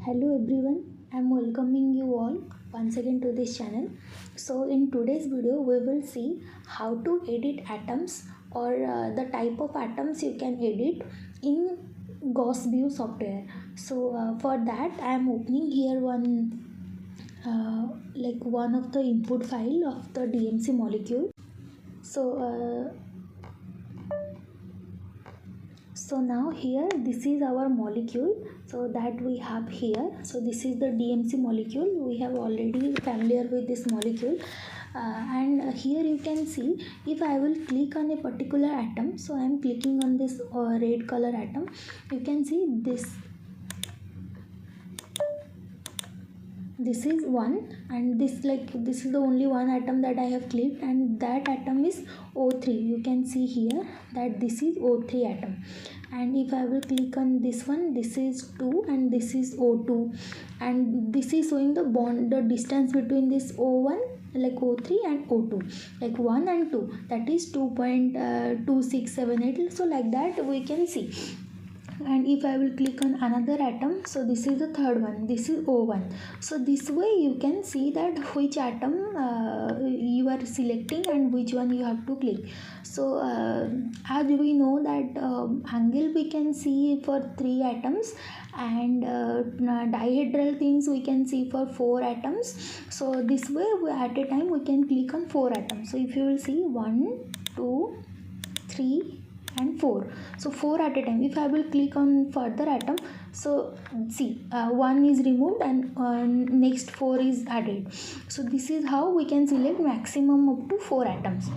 Hello everyone, I am welcoming you all once again to this channel. So in today's video we will see how to edit atoms or the type of atoms you can edit in GaussView software. So for that I am opening here one of the input file of the DMC molecule. So now here this is our molecule, so that we have here. So this is the DMC molecule. We have already familiar with this molecule, and here you can see if I will click on a particular atom. So I am clicking on this red color atom. You can see this is one, and this is the only one atom that I have clicked, and that atom is O3. You can see here that this is O3 atom, and if I will click on this one, this is 2 and this is O2, and this is showing the bond, the distance between this O1 like O3 and O2, like 1 and 2, that is 2.2678. so like that we can see. And if I will click on another atom, so this is the third one, this is O1. So this way you can see that which atom you are selecting and which one you have to click. So as we know that angle we can see for 3 atoms, and dihedral things we can see for 4 atoms. So this way at a time we can click on 4 atoms. So if you will see 1, 2, 3 and 4, so 4 at a time. If I will click on further atom, so see 1 is removed and next 4 is added. So this is how we can select maximum up to 4 atoms.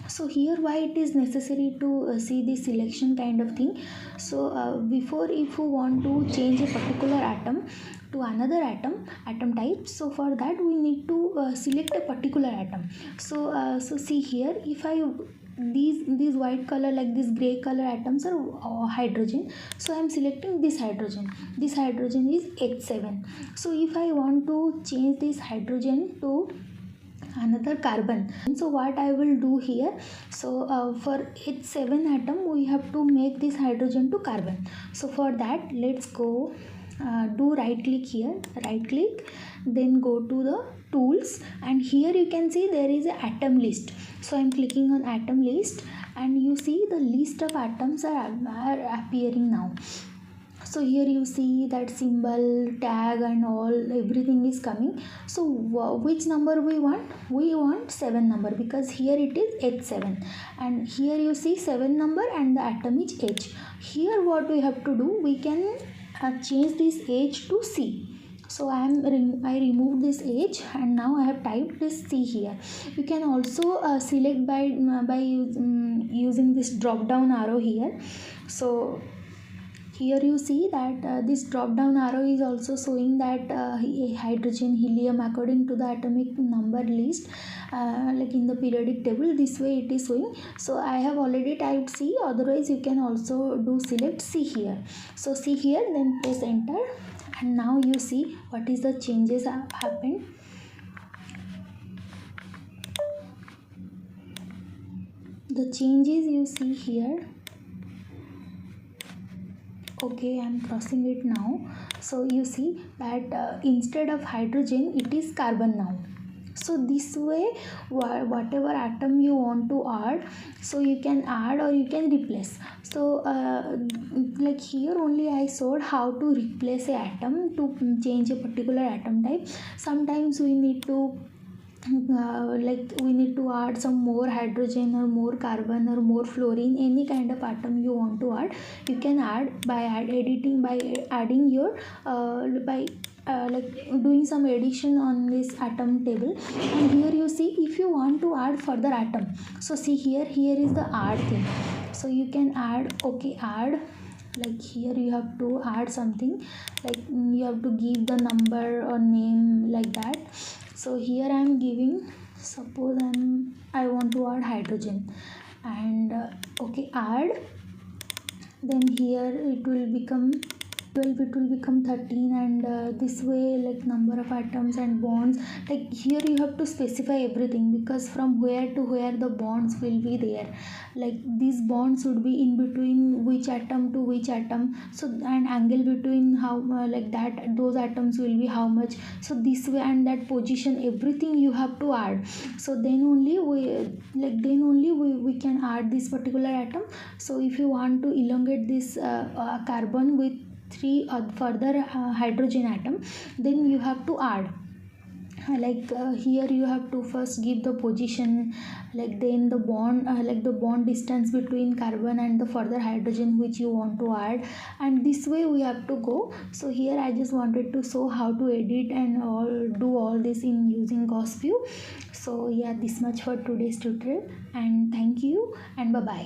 So here why it is necessary to see this selection kind of thing. So before, if you want to change a particular atom to another atom type, so for that we need to select a particular atom. So see here, if I these white color, like this gray color atoms are hydrogen. So I am selecting this hydrogen. This hydrogen is H7. So if I want to change this hydrogen to another carbon, so what I will do here, so for H7 atom we have to make this hydrogen to carbon. So for that, let's go do right click here, right click, then go to the tools, and here you can see there is a atom list. So I'm clicking on atom list, and you see the list of atoms are appearing now. So here you see that symbol, tag and all, everything is coming. So which number we want? We want 7 number, because here it is H7, and here you see 7 number and the atom is H. Here what we have to do, we can change this H to C. So I removed this H, and now I have typed this C here. You can also select by using this drop down arrow here. So here you see that this drop down arrow is also showing that hydrogen, helium according to the atomic number list, like in the periodic table. This way it is showing. So I have already typed C, otherwise you can also do select C here. So C here, then press enter, and now you see what is the changes have happened. The changes you see here. Okay, I am crossing it now. So you see that instead of hydrogen it is carbon now. So this way whatever atom you want to add, so you can add or you can replace. So like here only I showed how to replace a atom to change a particular atom type. Sometimes we need to we need to add some more hydrogen or more carbon or more fluorine, any kind of atom you want to add, you can add by adding your doing some addition on this atom table. And here you see, if you want to add further atom, so see here is the add thing. So you can add, okay, add, like here you have to add something, like you have to give the number or name like that. So here I am giving, suppose I want to add hydrogen, and okay, add, then here it will become 12 it will become 13, and this way like number of atoms and bonds, like here you have to specify everything, because from where to where the bonds will be there, like these bonds would be in between which atom to which atom, so and angle between how like that those atoms will be how much, so this way, and that position everything you have to add. So then only we can add this particular atom. So if you want to elongate this carbon with three further hydrogen atom, then you have to add here you have to first give the position, like then the bond like the bond distance between carbon and the further hydrogen which you want to add, and this way we have to go. So here I just wanted to show how to edit and do all this in using GaussView. So yeah, this much for today's tutorial, and thank you and bye bye.